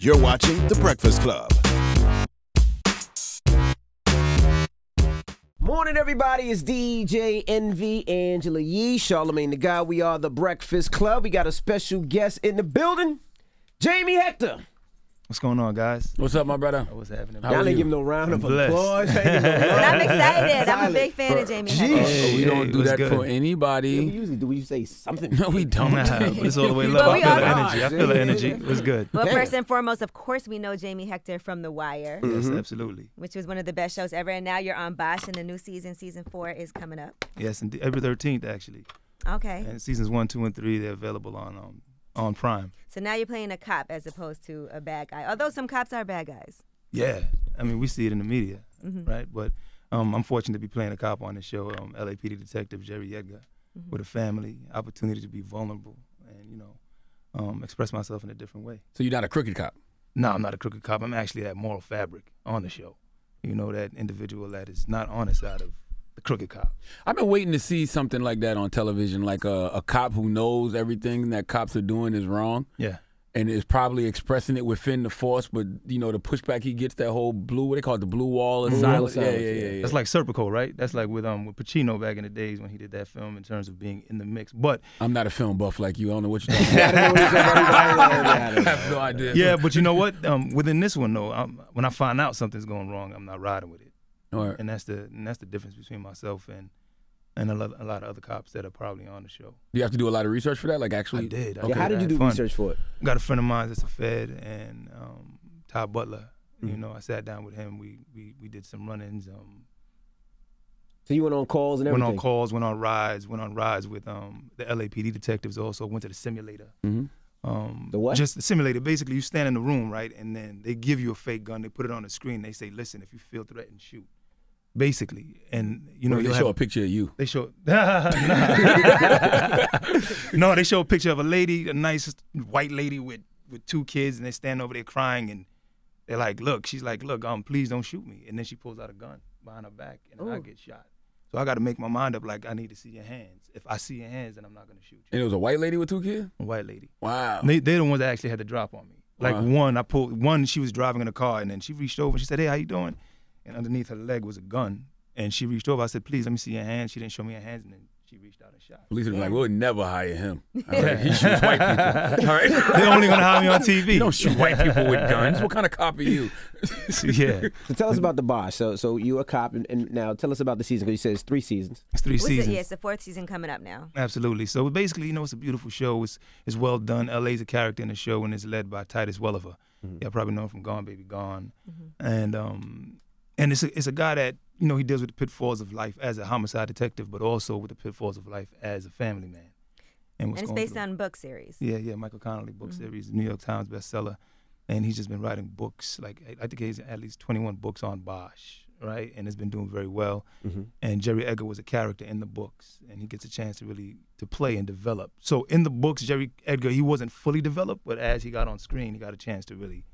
You're watching The Breakfast Club. Morning, everybody. It's DJ Envy, Angela Yee, Charlamagne the God. We are The Breakfast Club. We got a special guest in the building, Jamie Hector. What's going on, guys? What's up, my brother? What's happening? Y'all ain't give him no round of blessed. applause. I'm excited. I'm a big fan of Jamie Hector. We don't do that good. for anybody. Yeah, we usually do. We say something. No, we don't. Nah, but it's all the way low. But I we feel the also- energy. I feel the energy. It was good. Well, Damn. first and foremost, of course, we know Jamie Hector from The Wire, Yes, absolutely. which was one of the best shows ever. And now you're on Bosch, and the new season 4, is coming up. Yes, and April 13th, actually. Okay. And seasons 1, 2, and 3, they're available on Prime. So now you're playing a cop as opposed to a bad guy. Although some cops are bad guys. Yeah. I mean, we see it in the media, right? But I'm fortunate to be playing a cop on the show, LAPD Detective Jerry Edgar, with a family, opportunity to be vulnerable and, express myself in a different way. So you're not a crooked cop? No, I'm not a crooked cop. I'm actually that moral fabric on the show. That individual that is not on the side of the crooked cop. I've been waiting to see something like that on television, like a cop who knows everything that cops are doing is wrong. Yeah. And is probably expressing it within the force, but the pushback he gets, that whole what they call it, the blue wall of silence. Yeah. That's like Serpico, right? That's like with Pacino back in the days when he did that film in terms of being in the mix. But I'm not a film buff like you. I don't know what you're talking about. I have no idea. yeah, but you know what? Within this one though, when I find out something's going wrong, I'm not riding with it. All right. And that's the difference between myself and a lot of other cops that are probably on the show. Do you have to do a lot of research for that? Like actually, I did. Yeah, how did you do fun. research for it? Got a friend of mine that's a Fed, and Todd Butler. I sat down with him. We did some run-ins. So you went on calls and everything? Went on calls, went on rides with the LAPD detectives also, went to the simulator. The what? Just the simulator. Basically, you stand in the room, right, and then they give you a fake gun. They put it on the screen. They say, listen, if you feel threatened, shoot. Basically, and they show a picture of you. They show no, they show a picture of a lady, a nice white lady with 2 kids, and they stand over there crying, and they're like, look, she's like, look, please don't shoot me. And then she pulls out a gun behind her back, and then I get shot. So I got to make my mind up, like, I need to see your hands. If I see your hands, then I'm not going to shoot you. And it was a white lady with 2 kids? A white lady. Wow. They're the ones that actually had the drop on me. Like one, she was driving in a car, and then she reached over and she said, hey, how you doing? And underneath her leg was a gun. And she reached over. I said, please, let me see your hands. She didn't show me her hands, and then she reached out and shot. Police was like, we'll never hire him. All right, he shoots white people. All right? They're only going to hire me on TV. You don't shoot white people with guns. What kind of cop are you? Yeah. So tell us about the Bosch. So you're a cop, and now tell us about the season, because you said it's 3 seasons. It's 3 seasons. It's the 4th season coming up now. Absolutely. So basically, it's a beautiful show. It's well done. LA's a character in the show, and it's led by Titus Welliver. Y'all probably know him from Gone Baby Gone. And it's a guy that, he deals with the pitfalls of life as a homicide detective, but also with the pitfalls of life as a family man. And it's based on book series. Yeah, Michael Connelly book series, New York Times bestseller. And he's just been writing books. Like, I think he's at least 21 books on Bosch, right? And it's been doing very well. And Jerry Edgar was a character in the books, and he gets a chance to play and develop. So in the books, Jerry Edgar, he wasn't fully developed, but as he got on screen, he got a chance to really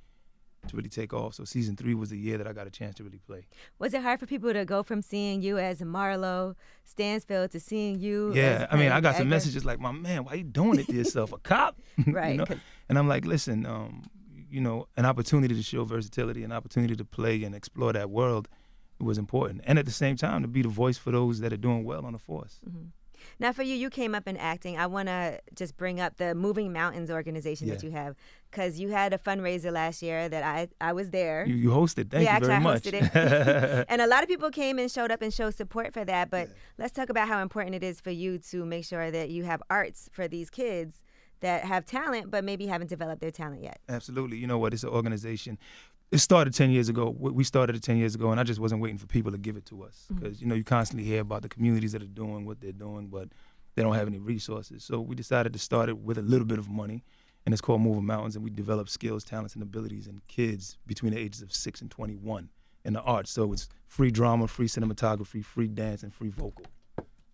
take off. So season 3 was the year that I got a chance to really play. Was it hard for people to go from seeing you as Marlowe Stansfield to seeing you Yeah, as I got some Edgar? messages like, my man, why you doing it to yourself? A cop? Right. And I'm like, listen, an opportunity to show versatility, an opportunity to play and explore that world was important. And at the same time, to be the voice for those that are doing well on the force. Now, for you came up in acting. I want to just bring up the Moving Mountains organization that you have, because you had a fundraiser last year that I was there. You hosted. Thank you very much. Yeah, actually, I hosted it. And a lot of people came and showed up and showed support for that. But let's talk about how important it is for you to make sure that you have arts for these kids that have talent but maybe haven't developed their talent yet. Absolutely. You know what? It's an organization. It started 10 years ago. We started it 10 years ago, and I just wasn't waiting for people to give it to us. Because, you constantly hear about the communities that are doing what they're doing, but they don't have any resources. So we decided to start it with a little bit of money, and it's called Moving Mountains, and we develop skills, talents, and abilities in kids between the ages of 6 and 21 in the arts. So it's free drama, free cinematography, free dance, and free vocal,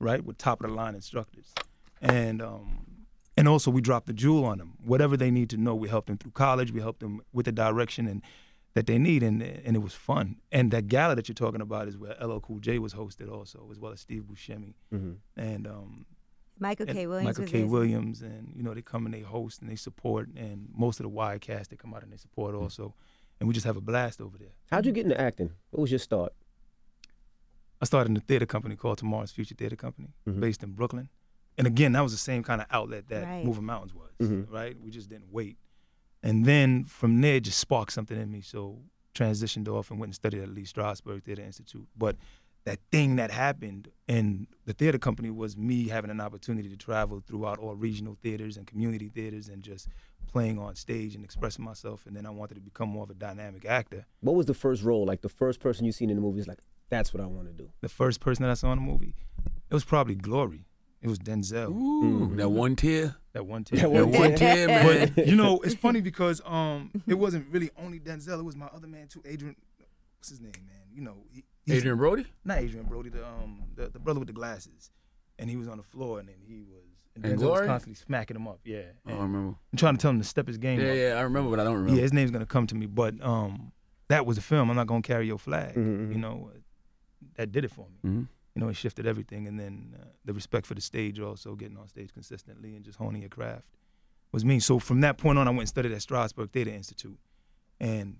right, with top-of-the-line instructors. And also we drop the jewel on them. Whatever they need to know, we help them through college. We help them with the direction and that they need, and it was fun. And that gala that you're talking about is where LL Cool J was hosted also, as well as Steve Buscemi. And Michael K. Williams Michael was K. there. Williams, and you know, they come and they host and they support, and most of the Wire cast they come out and they support also, and we just have a blast over there. How'd you get into acting? What was your start? I started in a theater company called Tomorrow's Future Theater Company, based in Brooklyn, and again, that was the same kind of outlet that Right. Moving Mountains was, right? We just didn't wait, and then from there, it just sparked something in me, so transitioned off and went and studied at Lee Strasberg Theater Institute, but that thing that happened in the theater company was me having an opportunity to travel throughout all regional theaters and community theaters and just playing on stage and expressing myself. And then I wanted to become more of a dynamic actor. What was the first role? Like the first person you seen in the movie is like, that's what I want to do. The first person that I saw in the movie, it was probably Glory. It was Denzel. Ooh, that one tear. That one tear. That That one tear, man. But you know, it's funny because it wasn't really only Denzel. It was my other man too, Adrian. What's his name, man? You know, he's Adrian Brody? Not Adrian Brody, the brother with the glasses, and he was on the floor, and then he was, and And Denzel was Glory? constantly smacking him up. Yeah, Oh, I remember. I'm trying to tell him to step his game up. Yeah, I remember, but I don't remember. Yeah, his name's gonna come to me, but that was the film. I'm not gonna carry your flag. Mhm. You know, that did it for me. Mhm. You know, it shifted everything, and then the respect for the stage, also getting on stage consistently and just honing your craft was me. So from that point on, I went and studied at Strasberg Theater Institute, and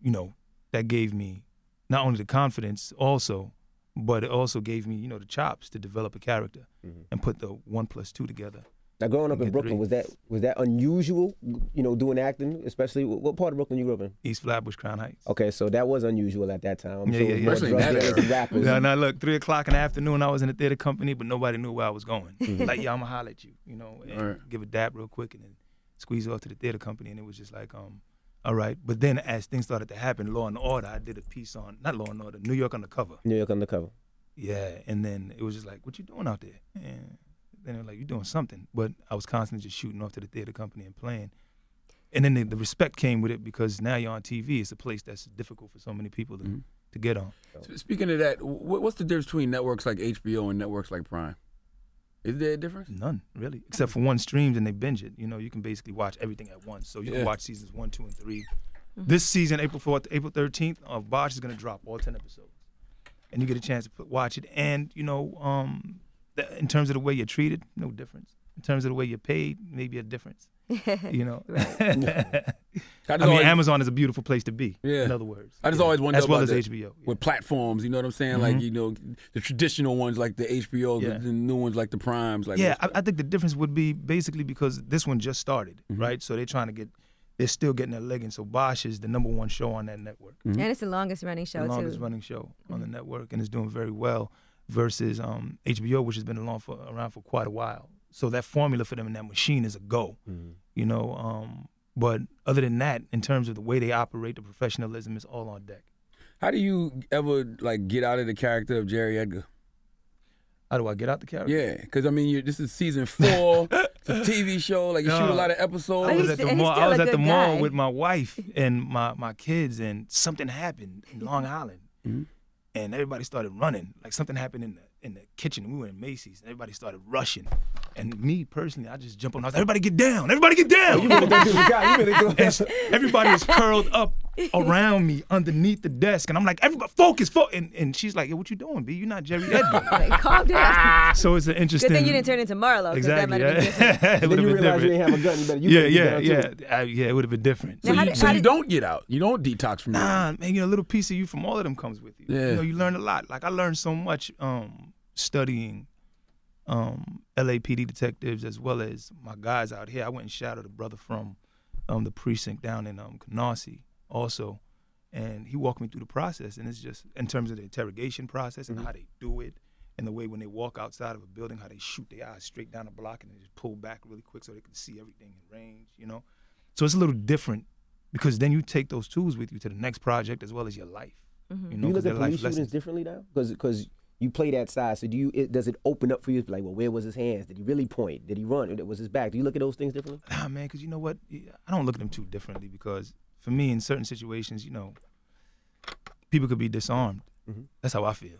you know, that gave me not only the confidence also, but it also gave me, you know, the chops to develop a character and put the 1 + 2 together. Now growing up in Get Brooklyn, three. was that unusual? You know, doing acting, especially what part of Brooklyn you grew up in? East Flatbush, Crown Heights. Okay, so that was unusual at that time. Yeah, so yeah, it was yeah. more Especially drug in that dealers era. and rappers. Yeah, now look, 3 o'clock in the afternoon, I was in the theater company, but nobody knew where I was going. Like, yeah, I'ma holler at you, you know, and Right. give a dab real quick and then squeeze off to the theater company. And it was just like, all right. But then as things started to happen, Law and Order, I did a piece on, not Law and Order, New York Undercover. New York Undercover. Yeah, and then it was just like, what you doing out there? And then they were like, you doing something. But I was constantly just shooting off to the theater company and playing. And then the respect came with it because now you're on TV. It's a place that's difficult for so many people to get on. Speaking of that, what's the difference between networks like HBO and networks like Prime? Is there a difference? None, really, except for one streams and they binge it. You know, you can basically watch everything at once. So you Yeah. can watch seasons 1, 2, and 3. This season, April 4th, April 13th, Bosch is going to drop all 10 episodes. And you get a chance to watch it. And, you know, in terms of the way you're treated, no difference. In terms of the way you're paid, maybe a difference. You know? I mean, Amazon is a beautiful place to be, Yeah. in other words. I just always wonder as well about as that HBO. with platforms, you know what I'm saying? Like, you know, the traditional ones like the HBO, Yeah. the new ones like the Primes. Like Yeah, I think the difference would be basically because this one just started, right? So they're still getting their leg in. So Bosch is the #1 show on that network. And it's the longest running show The too. longest running show on the network, and it's doing very well versus HBO, which has been around for quite a while. So that formula for them and that machine is a go, you know. But other than that, in terms of the way they operate, the professionalism is all on deck. How do you ever like get out of the character of Jerry Edgar? How do I get out the character? Yeah, because I mean, this is season 4. It's a TV show. Like you shoot a lot of episodes. I was he's at the still- mall. he's I was still a at the good mall guy. with my wife and my kids, and something happened in Long Island, and everybody started running. Like something happened in the kitchen. We were in Macy's, and everybody started rushing. And me personally, I just jump on. I was like, "Everybody get down! Everybody get down!" You really think this is a guy? You really think And everybody is curled up around me underneath the desk, and I'm like, "Everybody, focus!" And she's like, "Yo, what you doing, B? You're not Jerry Edgar." Like, calm down. So it's an interesting. Good thing you didn't turn into Marlowe. 'Cause Exactly. That might have been different. It Then would you have been realize you different. ain't have a gun. You better. Yeah, it would have been different. Now, how So did- you don't get out. You don't detox from it. Nah, man, you know, a little piece of you from all of them comes with you. Yeah. You know, you learn a lot. Like I learned so much studying LAPD detectives as well as my guys out here. I went and shadowed a brother from the precinct down in Canarsie also, and he walked me through the process. And it's just in terms of the interrogation process and how they do it, and the way when they walk outside of a building, how they shoot their eyes straight down the block and they just pull back really quick so they can see everything in range. You know, so it's a little different because then you take those tools with you to the next project as well as your life. You know, Do you 'cause look they're at life police shootings lessons. differently now? Because you play that side. So does it open up for you? Like, well, where was his hands? Did he really point? Did he run? Was his back? Do you look at those things differently? Nah, man, because you know what? I don't look at them too differently because for me, in certain situations, you know, people could be disarmed. That's how I feel.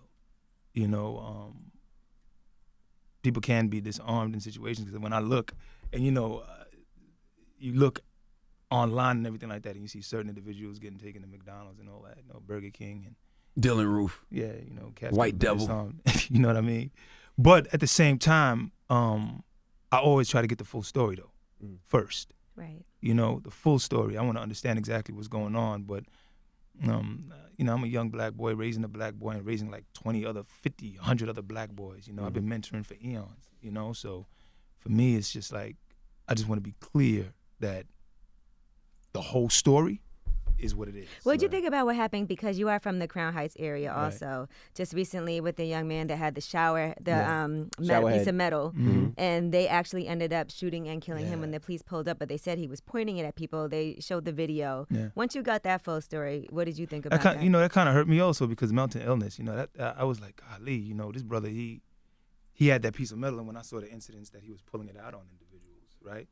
You know, people can be disarmed in situations because when I look, and you know, you look online and everything like that, and you see certain individuals getting taken to McDonald's and all that, you know, Burger King and Dylan Roof. yeah, you know, cats White getting Devil. disarmed. You know what I mean? But at the same time, I always try to get the full story though, first. Right. You know, the full story. I want to understand exactly what's going on. But, you know, I'm a young black boy raising a black boy and raising like 20 other, 50, 100 other black boys. You know, I've been mentoring for eons, you know. So for me, it's just like, I just want to be clear that the whole story is what it is. What did you think about what happened? Because you are from the Crown Heights area also. Right. Just recently with the young man that had the shower, the Shower piece head. of metal. Mm-hmm. And they actually ended up shooting and killing him when the police pulled up. But they said he was pointing it at people. They showed the video. Yeah. Once you got that full story, what did you think about That that? you know, that kind of hurt me also because mental illness, you know, that I was like, golly, you know, this brother, he had that piece of metal. And when I saw the incidents that he was pulling it out on individuals, right?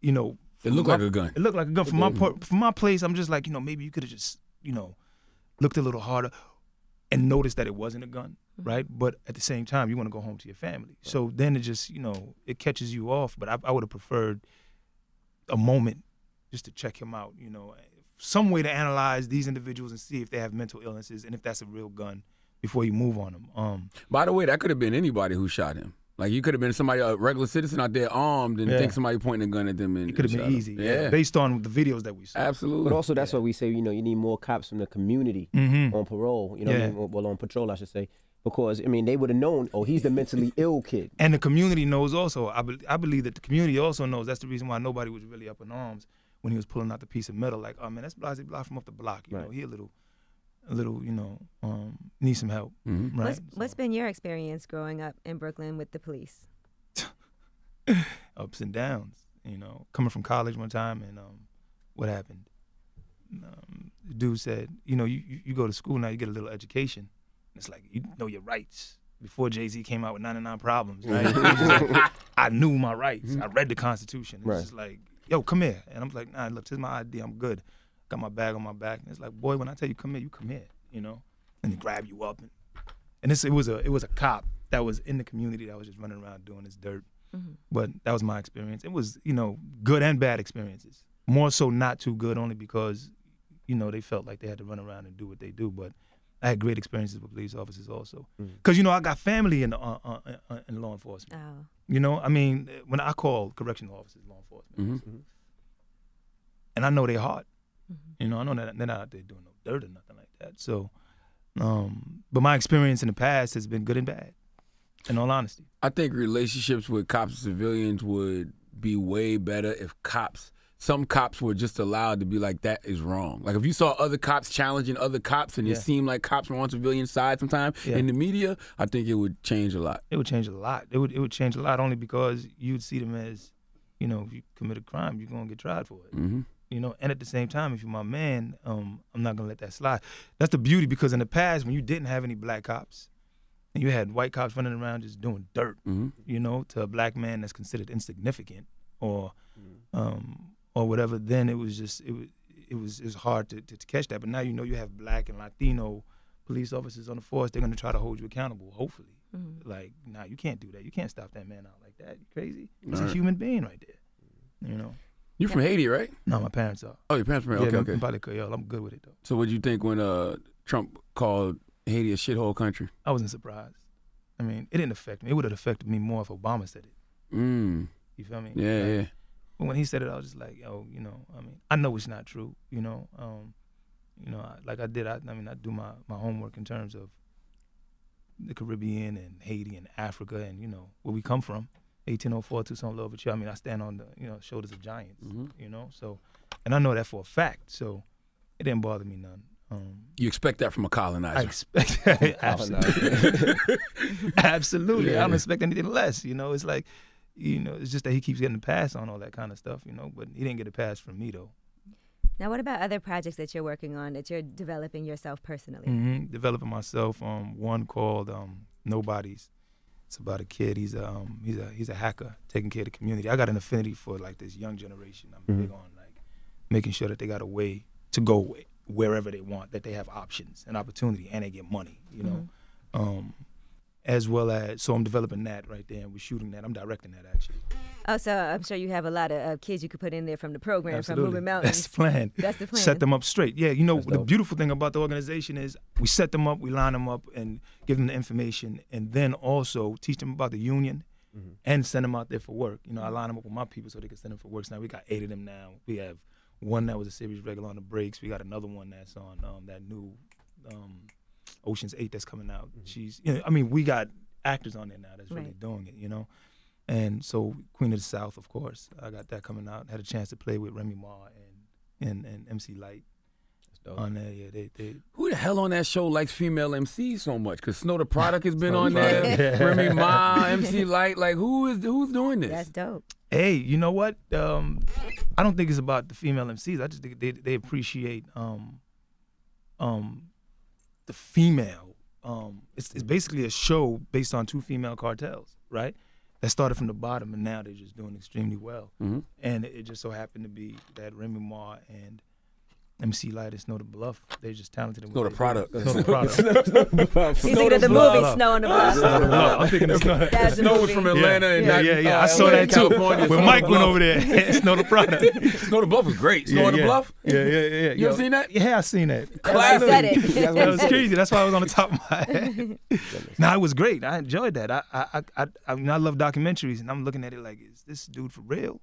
You know, It looked like a gun. It looked like a gun. From my place, I'm just like, you know, maybe you could have just, you know, looked a little harder and noticed that it wasn't a gun, right? But at the same time, you want to go home to your family. So then it just, you know, it catches you off. But I would have preferred a moment just to check him out, you know, some way to analyze these individuals and see if they have mental illnesses and if that's a real gun before you move on them. By the way, that could have been anybody who shot him. Like, you could have been somebody, a regular citizen out there armed and think somebody pointing a gun at them. And it could have been shot easy, him. based on the videos that we saw. Absolutely. But also, that's why we say, you know, you need more cops from the community on parole. You know, what I mean? Well, on patrol, I should say, because I mean, they would have known. Oh, he's the mentally ill kid. And the community knows also. I believe that the community also knows. That's the reason why nobody was really up in arms when he was pulling out the piece of metal. Like, oh man, that's Blase Blah from up the block. You know, he a little, you know, needs some help. Right. What's been your experience growing up in Brooklyn with the police? Ups and downs, you know. Coming from college one time, and what happened? The dude said, you know, you go to school now, you get a little education. It's like, you know your rights. Before Jay-Z came out with 99 Problems, right? It was just like, I knew my rights. I read the Constitution. It's just like, yo, come here. And I'm like, nah, look, this is my ID. I'm good. Got my bag on my back. And it's like, boy, when I tell you come here, you come here, you know? And they grab you up. And it was a cop that was in the community that was just running around doing this dirt. But that was my experience. It was, you know, good and bad experiences. More so not too good, only because, you know, they felt like they had to run around and do what they do. But I had great experiences with police officers also. Because, you know, I got family in law enforcement. Oh. You know, I mean, when I call correctional officers law enforcement, and I know they're hard. You know, I know that they're not out there doing no dirt or nothing like that. So, but my experience in the past has been good and bad, in all honesty. I think relationships with cops and civilians would be way better if some cops were just allowed to be like, that is wrong. Like, if you saw other cops challenging other cops and it seemed like cops were on civilian side sometimes in the media, I think it would change a lot. It would change a lot. It would change a lot only because you'd see them as, you know, if you commit a crime, you're going to get tried for it. You know, and at the same time, if you're my man, I'm not going to let that slide. That's the beauty, because in the past, when you didn't have any black cops, and you had white cops running around just doing dirt, you know, to a black man that's considered insignificant or whatever, then it was just it was hard to catch that. But now, you know, you have black and Latino police officers on the force. They're going to try to hold you accountable, hopefully. Like, nah, you can't do that. You can't stop that man out like that. You crazy? He's a human being right there. You know. You're from Haiti, right? No, my parents are. Oh, your parents from Haiti. Okay. Probably Creole. I'm good with it though. So what did you think when Trump called Haiti a shithole country? I wasn't surprised. I mean, it didn't affect me. It would have affected me more if Obama said it. You feel me? Yeah. But when he said it, I was just like, yo, you know, I mean, I know it's not true, you know. I do my homework in terms of the Caribbean and Haiti and Africa and, you know, where we come from. 1804, Tucson, Louisville. I mean, I stand on the, you know, shoulders of giants, you know. So, and I know that for a fact. So, it didn't bother me none. You expect that from a colonizer? I expect that. Absolutely. Absolutely. Yeah. I don't expect anything less. You know, it's like, you know, it's just that he keeps getting a pass on all that kind of stuff, you know, but he didn't get a pass from me, though. Now, what about other projects that you're working on, that you're developing yourself personally? Developing myself. One called Nobody's. It's about a kid. He's a hacker taking care of the community. I got an affinity for like this young generation. I'm big on like making sure that they got a way to go wherever they want, that they have options and opportunity, and they get money. You know, as well as, so I'm developing that right there, and we're shooting that. I'm directing that, actually. Oh, so I'm sure you have a lot of kids you could put in there from the program, Absolutely. from Moving Mountains. That's the plan. That's the plan. Set them up straight. Yeah, you know, That's the dope. beautiful thing about the organization is we set them up, we line them up, and give them the information, and then also teach them about the union and send them out there for work. You know, I line them up with my people so they can send them for work. So now we got 8 of them now. We have one that was a series regular on the breaks. We got another one that's on that new Ocean's 8 that's coming out. She's, you know, I mean, we got actors on there now that's really doing it, you know. And so Queen of the South, of course, I got that coming out. Had a chance to play with Remy Ma and MC Light on there. Yeah, they Who the hell on that show likes female MCs so much? Because Snow the Product has been on there. Remy Ma, MC Light. Like, who's doing this? That's dope. Hey, you know what? I don't think it's about the female MCs. I just think they appreciate the female. It's basically a show based on 2 female cartels, right? That started from the bottom, and now they're just doing extremely well. And it just so happened to be that Remy Ma and MC Light and Snow the Bluff, they're just talented. Snow the Product. Snow the Product. He's thinking of the movie Snow on the Bluff. Snow the Bluff. I'm thinking of Snow. That's the Snow was movie. from Atlanta and I saw that too. California. When Mike went over there, Snow the Product. Snow the Bluff was great. Snow on the Bluff? Yeah. You ever seen that? Yeah, I seen that. Classic. Said it. That was crazy. That's why I was on the top of my head. No, it was great. I enjoyed that. I mean, I love documentaries, and I'm looking at it like, is this dude for real?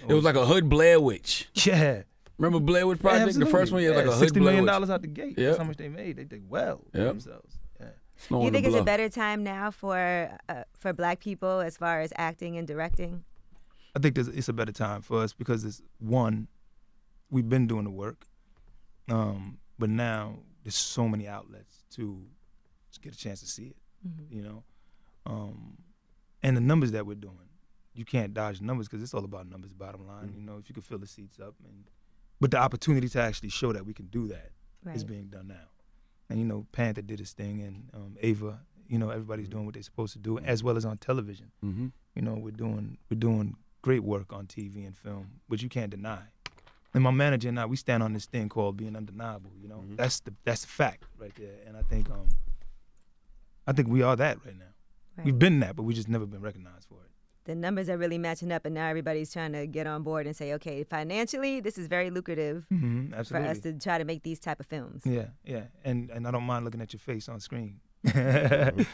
It was like a hood Blair Witch. Yeah. Remember Blair Witch Project? The first one, yeah, like a hood $60 Blair million Witch. out the gate. Yep. That's how much they made. They did well for themselves. Yeah. Snow You on the think it's a Bluff. better time now for Black people as far as acting and directing? I think it's a better time for us because it's one, we've been doing the work, but now there's so many outlets to get a chance to see it, you know, and the numbers that we're doing, you can't dodge numbers because it's all about numbers. Bottom line, you know, if you can fill the seats up, but the opportunity to actually show that we can do that is being done now, and you know, Panther did his thing, and Ava, you know, everybody's doing what they're supposed to do, as well as on television. You know, we're doing great work on TV and film, which you can't deny. And my manager and I, we stand on this thing called being undeniable. You know, that's the fact right there. And I think we are that right now. Right. We've been that, but we just never been recognized for it. The numbers are really matching up, and now everybody's trying to get on board and say, okay, financially, this is very lucrative for Absolutely. us to try to make these type of films. Yeah. And I don't mind looking at your face on screen. And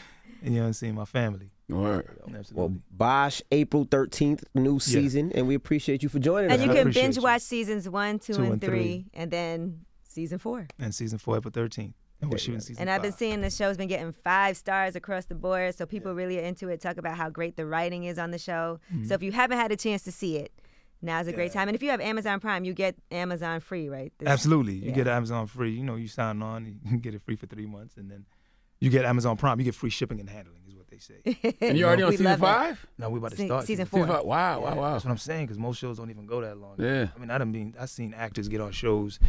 you know, and seeing my family. All right. Absolutely. Well, Bosch, April 13th, new season, and we appreciate you for joining And us. you I can appreciate binge you. watch seasons 1, 2, and 3, 3. and then season 4. And season 4, April 13th. And we're shooting season And I've been 5. seeing the show's been getting 5 stars across the board, so people really are into it. Talk about how great the writing is on the show. So if you haven't had a chance to see it, now's a great time. And if you have Amazon Prime, you get Amazon free, right? Absolutely. You get Amazon free. You know, you sign on, you can get it free for 3 months, and then you get Amazon Prime. You get free shipping and handling is what they say. And you already on We season love that. 5? No, we're about to start. Season Season 4. 5. Wow. That's what I'm saying, because most shows don't even go that long. Yeah. I mean, I've seen actors get on shows,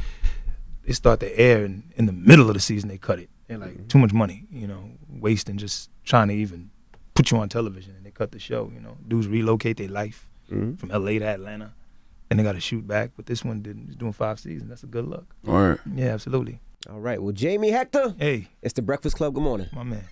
they start the air, and in the middle of the season, they cut it. They're like, too much money, you know, wasting just trying to even put you on television, and they cut the show, you know. Dudes relocate their life from LA to Atlanta, and they got to shoot back. But this one is doing 5 seasons. That's a good look. All right. Yeah, absolutely. All right. Well, Jamie Hector, Hey, it's the Breakfast Club. Good morning. my man.